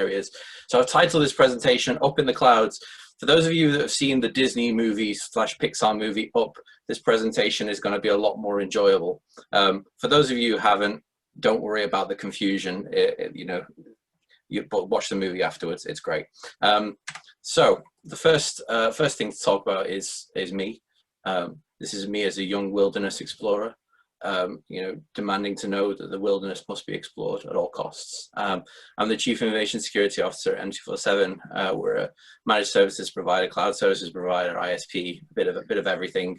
areas. So I've titled this presentation Up in the Clouds. For those of you that have seen the Disney movie / Pixar movie Up, this presentation is going to be a lot more enjoyable. For those of you who haven't, don't worry about the confusion. You watch the movie afterwards. It's great. So the first thing to talk about is me. This is me as a young wilderness explorer. Demanding to know that the wilderness must be explored at all costs. I'm the Chief Information Security Officer at M247. We're a managed services provider, cloud services provider, ISP, a bit of everything.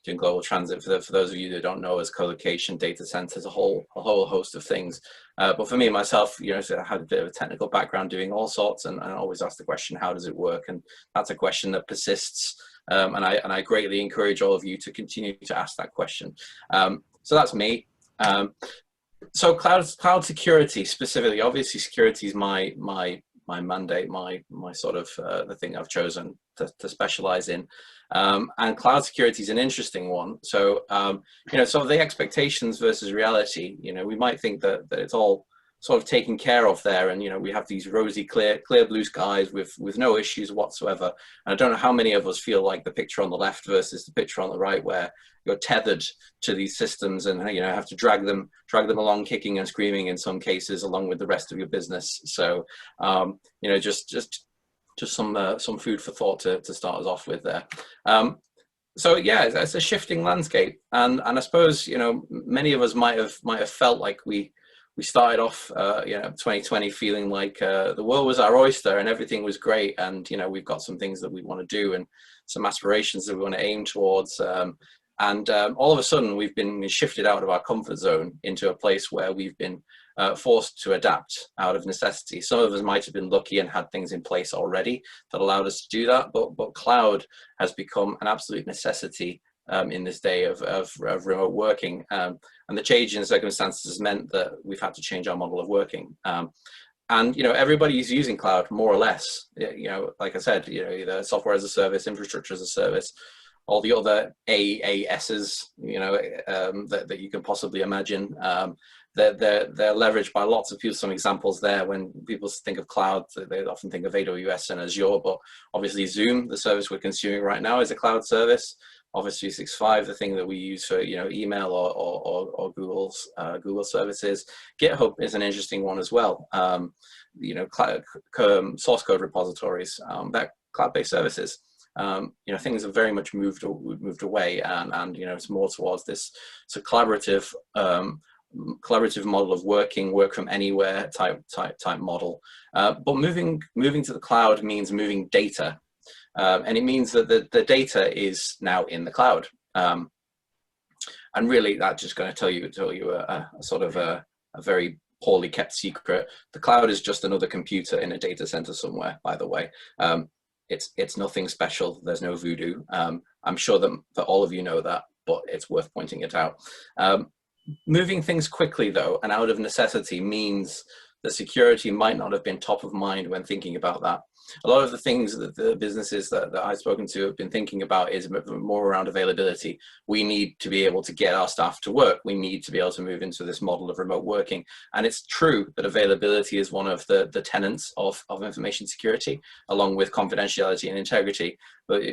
Doing global transit for those of you that don't know, as co-location, data centers, a whole host of things. But for me myself, so I had a bit of a technical background doing all sorts, and I always ask the question, how does it work? And that's a question that persists. And I greatly encourage all of you to continue to ask that question. So that's me. So cloud security specifically, obviously security is my mandate, my sort of the thing I've chosen to specialize in. And cloud security is an interesting one. So, sort of the expectations versus reality, we might think that it's all sort of taken care of there, and we have these rosy clear blue skies with no issues whatsoever. And I don't know how many of us feel like the picture on the left versus the picture on the right, where you're tethered to these systems and have to drag them along, kicking and screaming in some cases, along with the rest of your business. So just some food for thought to start us off with there. So yeah, it's a shifting landscape, and I suppose many of us might have felt like we started off 2020 feeling like the world was our oyster and everything was great, and we've got some things that we want to do and some aspirations that we want to aim towards, and all of a sudden we've been shifted out of our comfort zone into a place where we've been forced to adapt out of necessity. Some of us might have been lucky and had things in place already that allowed us to do that, but cloud has become an absolute necessity in this day of remote working, and the change in circumstances has meant that we've had to change our model of working. And everybody's using cloud more or less. Like I said, either software as a service, infrastructure as a service, all the other AASs, that you can possibly imagine. They're leveraged by lots of people. Some examples there, when people think of cloud, they often think of AWS and Azure, but obviously Zoom, the service we're consuming right now, is a cloud service. Office 365, the thing that we use for email or Google services. GitHub is an interesting one as well. Source code repositories, that cloud-based services. Things have very much moved away, and it's more towards this collaborative model of work from anywhere type model. But moving to the cloud means moving data. And it means that the data is now in the cloud, and really that's just going to tell you a sort of a very poorly kept secret. The cloud is just another computer in a data center somewhere. By the way, it's nothing special. There's no voodoo. I'm sure that all of you know that, but it's worth pointing it out. Moving things quickly though, and out of necessity, means that security might not have been top of mind when thinking about that. A lot of the things that the businesses that I've spoken to have been thinking about is more around availability. We need to be able to get our staff to work. We need to be able to move into this model of remote working. And it's true that availability is one of the tenets of information security, along with confidentiality and integrity. But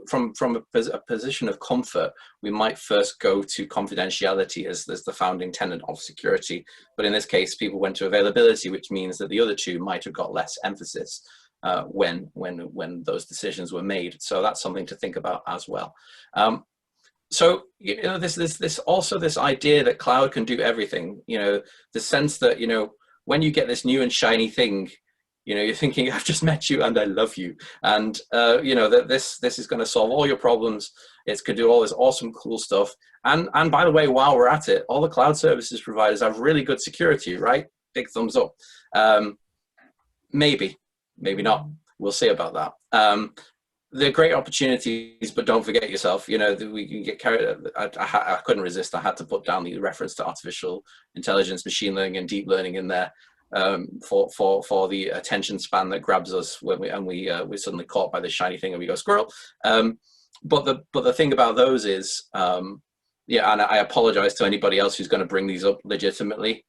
from a position of comfort, we might first go to confidentiality as the founding tenet of security. But in this case, people went to availability, which means that the other two might have got less emphasis when those decisions were made. So that's something to think about as well. So this idea that cloud can do everything. The sense that when you get this new and shiny thing, you're thinking, I've just met you and I love you, and that this is going to solve all your problems. It's going to do all this awesome, cool stuff. And by the way, while we're at it, all the cloud services providers have really good security, right? Big thumbs up. Maybe not. We'll see about that. They're great opportunities, but don't forget yourself. We can get carried. I couldn't resist. I had to put down the reference to artificial intelligence, machine learning, and deep learning in there. For the attention span that grabs us when we're suddenly caught by this shiny thing and we go squirrel. But the thing about those is, and I apologize to anybody else who's going to bring these up legitimately.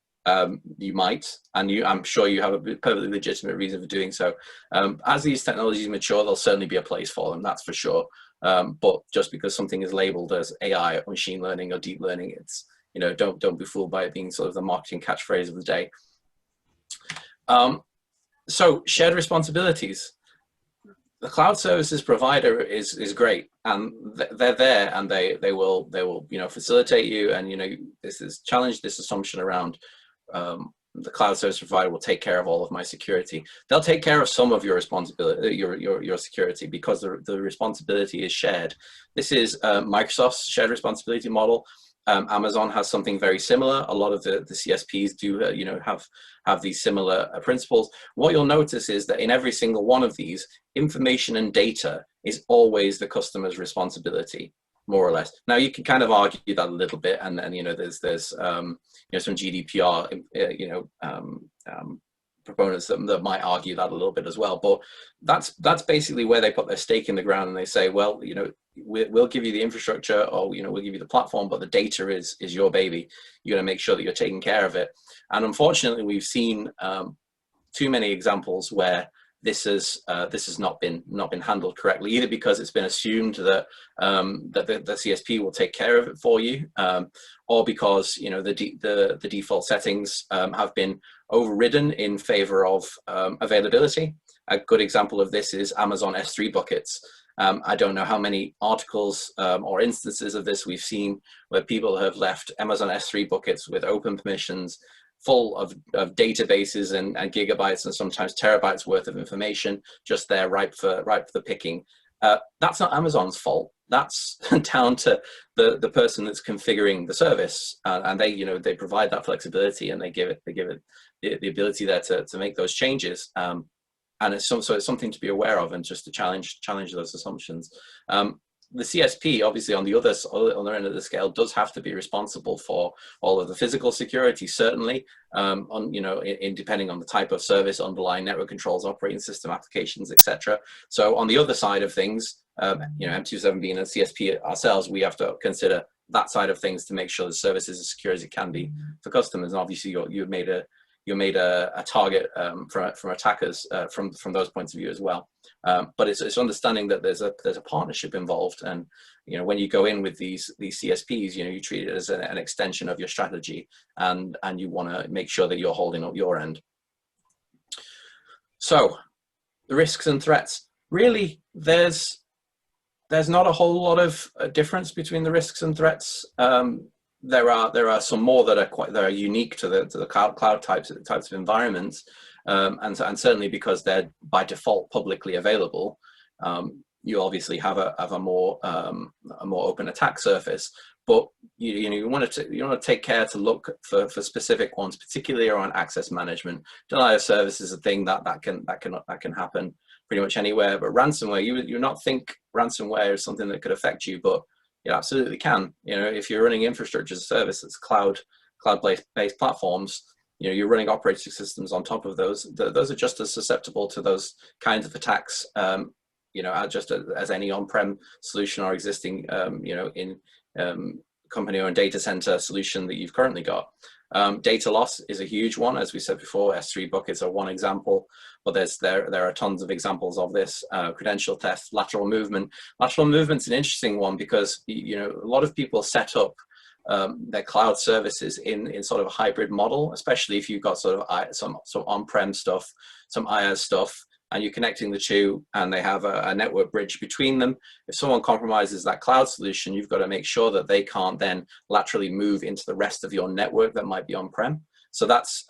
you might, and I'm sure you have a perfectly legitimate reason for doing so. As these technologies mature, there'll certainly be a place for them, that's for sure. But just because something is labeled as AI or machine learning or deep learning, it's, you know, don't be fooled by it being sort of the marketing catchphrase of the day. So shared responsibilities. The cloud services provider is great, and they're there, and they will you know, facilitate you, and you know, this is challenge this assumption around the cloud service provider will take care of all of my security. They'll take care of some of your responsibility, your security, because the responsibility is shared. This is Microsoft's shared responsibility model. Amazon has something very similar. A lot of the CSPs do, you know, have these similar principles. What you'll notice is that in every single one of these, information and data is always the customer's responsibility, more or less. Now you can kind of argue that a little bit, and then, you know, there's you know, some GDPR you know, proponents that might argue that a little bit as well. But that's basically where they put their stake in the ground, and they say, well, you know, we'll give you the infrastructure, or, you know, we'll give you the platform, but the data is your baby. You're going to make sure that you're taking care of it. And unfortunately, we've seen too many examples where this has not been handled correctly, either because it's been assumed that that the CSP will take care of it for you, or because, you know, the default settings have been overridden in favor of availability. A good example of this is Amazon S3 buckets. I don't know how many articles or instances of this we've seen where people have left Amazon S3 buckets with open permissions, full of databases and gigabytes and sometimes terabytes worth of information just there, ripe for the picking. That's not Amazon's fault. That's down to the person that's configuring the service, and they, you know, they provide that flexibility, and they give it the ability there to make those changes. And so it's something to be aware of, and just to challenge those assumptions. The CSP, obviously, on the other end of the scale, does have to be responsible for all of the physical security, certainly, on, you know, depending on the type of service, underlying network controls, operating system applications, etc. So on the other side of things, you know, M247 being a CSP ourselves, we have to consider that side of things to make sure the service is as secure as it can be for customers. And obviously, you're made a target from attackers from those points of view as well. But it's understanding that there's a partnership involved, and, you know, when you go in with these CSPs, you know, you treat it as an extension of your strategy, and you want to make sure that you're holding up your end. So the risks and threats, really, there's not a whole lot of difference between the risks and threats. There are some more that are unique to the cloud types of environments, and certainly because they're by default publicly available, you obviously have a more open attack surface. But you want to take care to look for specific ones, particularly around access management. Denial of service is a thing that can happen pretty much anywhere. But ransomware, you not think ransomware is something that could affect you, but it absolutely can. You know, if you're running infrastructure as a service that's cloud-based platforms, you know, you're running operating systems on top of those. Those are just as susceptible to those kinds of attacks, you know, just as any on-prem solution or existing, you know, in company-owned data center solution that you've currently got. Data loss is a huge one, as we said before. S3 buckets are one example, but there are tons of examples of this. Credential theft, lateral movement. Lateral movement's an interesting one because, you know, a lot of people set up their cloud services in sort of a hybrid model, especially if you've got sort of some on-prem stuff, some IaaS stuff, and you're connecting the two, and they have a network bridge between them. If someone compromises that cloud solution, you've got to make sure that they can't then laterally move into the rest of your network that might be on-prem. So that's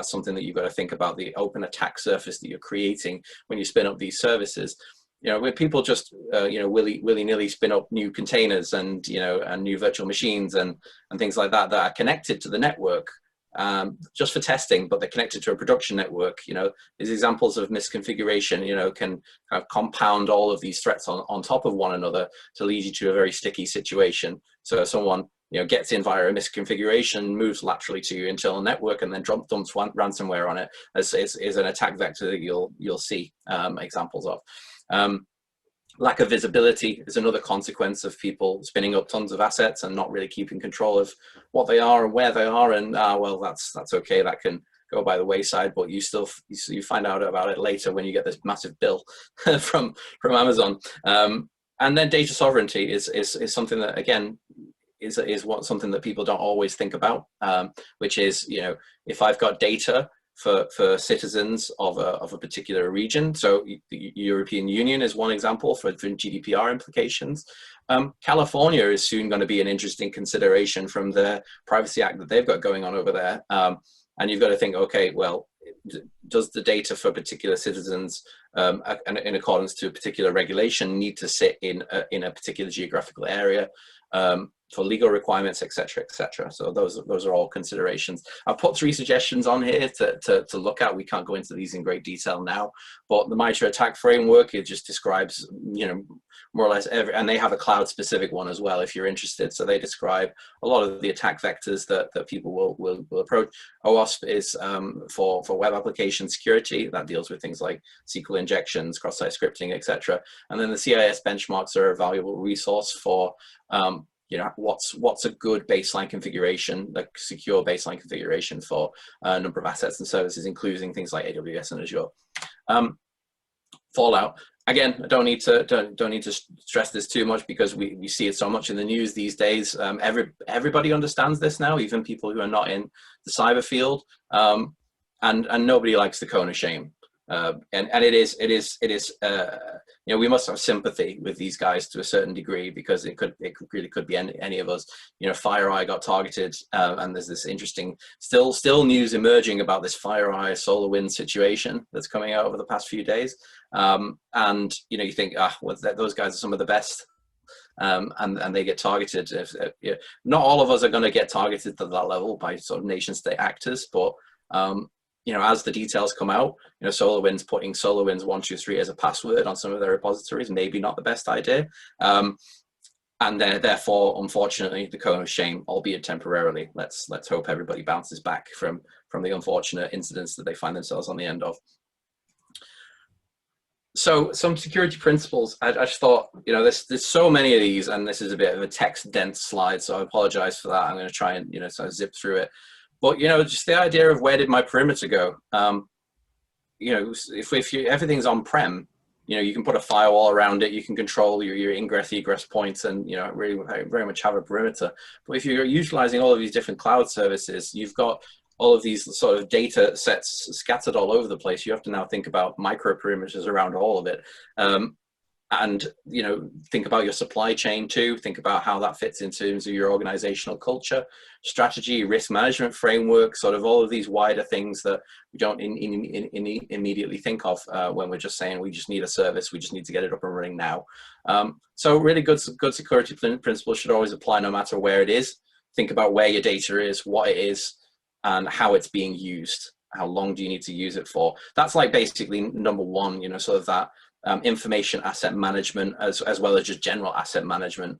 something that you've got to think about, the open attack surface that you're creating when you spin up these services. You know, when people just you know, willy-nilly spin up new containers and, you know, and new virtual machines and things like that are connected to the network, just for testing, but they're connected to a production network. You know, these examples of misconfiguration, you know, can kind of compound all of these threats on top of one another to lead you to a very sticky situation. So if someone, you know, gets in via a misconfiguration, moves laterally to your internal network, and then dumps ransomware on it, is an attack vector that you'll see examples of. Lack of visibility is another consequence of people spinning up tons of assets and not really keeping control of what they are and where they are. And well, that's okay. That can go by the wayside, but you find out about it later when you get this massive bill from Amazon. And then data sovereignty is something that, again, is something that people don't always think about, which is, you know, if I've got data for citizens of a particular region. So the European Union is one example for GDPR implications. California is soon going to be an interesting consideration from the Privacy Act that they've got going on over there. And you've got to think, okay, well, does the data for particular citizens in accordance to a particular regulation need to sit in a particular geographical area? For legal requirements, etc., etc. So those are all considerations. I've put 3 suggestions on here to look at. We can't go into these in great detail now, but the MITRE attack framework, it just describes, you know, more or less and they have a cloud specific one as well if you're interested. So they describe a lot of the attack vectors that people will approach. OWASP is for web application security. That deals with things like SQL injections, cross-site scripting, etc. And then the CIS benchmarks are a valuable resource for you know, what's a good baseline configuration, like secure baseline configuration for a number of assets and services, including things like AWS and Azure. Fallout. Again, I don't need to stress this too much because we see it so much in the news these days. Everybody understands this now, even people who are not in the cyber field, and nobody likes the cone of shame. And it is you know, we must have sympathy with these guys to a certain degree because it really could be any of us. You know, FireEye got targeted, and there's this interesting still news emerging about this FireEye SolarWinds situation that's coming out over the past few days. And you know, you think, well, those guys are some of the best. And they get targeted. Not all of us are going to get targeted to that level by sort of nation state actors, but you know, as the details come out, you know, SolarWinds putting SolarWinds 123 as a password on some of their repositories, maybe not the best idea. And therefore, unfortunately, the cone of shame, albeit temporarily. Let's hope everybody bounces back from the unfortunate incidents that they find themselves on the end of. So some security principles. I just thought, you know, there's so many of these, and this is a bit of a text dense slide, so I apologize for that. I'm going to try and, you know, sort of zip through it. But, you know, just the idea of where did my perimeter go? You know, if everything's on-prem, you know, you can put a firewall around it, you can control your ingress, egress points, and, you know, really very much have a perimeter. But if you're utilizing all of these different cloud services, you've got all of these sort of data sets scattered all over the place. You have to now think about micro perimeters around all of it. And, you know, think about your supply chain too. Think about how that fits in terms of your organizational culture, strategy, risk management framework, sort of all of these wider things that we don't immediately think of when we're just saying we just need a service, we just need to get it up and running now. So really good security principles should always apply no matter where it is. Think about where your data is, what it is, and how it's being used. How long do you need to use it for? That's like basically number one, you know, sort of that information asset management as well as just general asset management.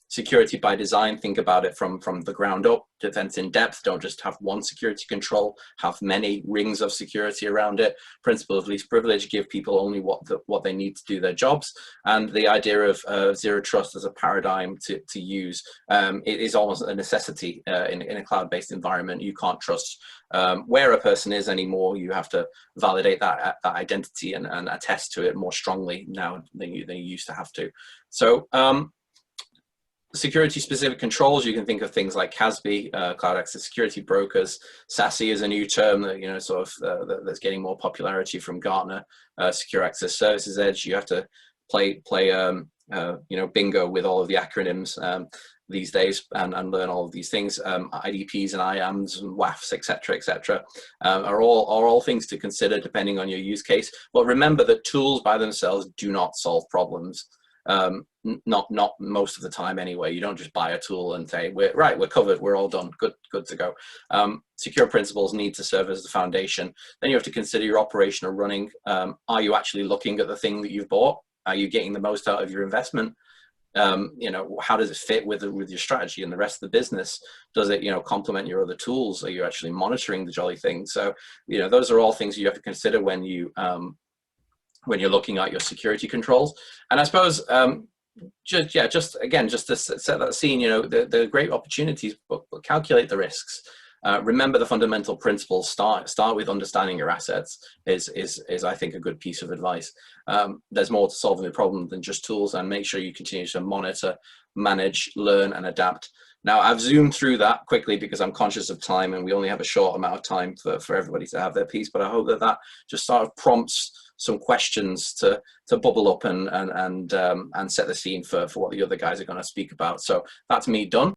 Security by design, think about it from the ground up. Defense in depth, don't just have one security control, have many rings of security around it. Principle of least privilege, give people only what they need to do their jobs. And the idea of zero trust as a paradigm to use, it is almost a necessity in a cloud-based environment. You can't trust where a person is anymore. You have to validate that identity and attest to it more strongly now than you used to have to. So security specific controls, you can think of things like CASB, Cloud Access Security Brokers. SASE is a new term that, you know, sort of that's getting more popularity from Gartner. Secure Access Services Edge, you have to play you know, bingo with all of the acronyms these days and learn all of these things. IDPs and IAMs and WAFs, etc., are all things to consider depending on your use case. But remember that tools by themselves do not solve problems. Not most of the time anyway. You don't just buy a tool and say, we're covered, we're all done, good to go. Secure principles need to serve as the foundation. Then you have to consider your operational running. Are you actually looking at the thing that you've bought? Are you getting the most out of your investment? You know, how does it fit with your strategy and the rest of the business? Does it, you know, complement your other tools? Are you actually monitoring the jolly thing? So, you know, those are all things you have to consider when you when you're looking at your security controls. And I suppose just to set that scene, the great opportunities, but calculate the risks. Remember the fundamental principles. Start with understanding your assets is I think a good piece of advice. There's more to solving the problem than just tools, and make sure you continue to monitor, manage, learn, and adapt. Now, I've zoomed through that quickly because I'm conscious of time, and we only have a short amount of time for everybody to have their piece. But I hope that just sort of prompts some questions to bubble up and set the scene for what the other guys are going to speak about. So that's me done.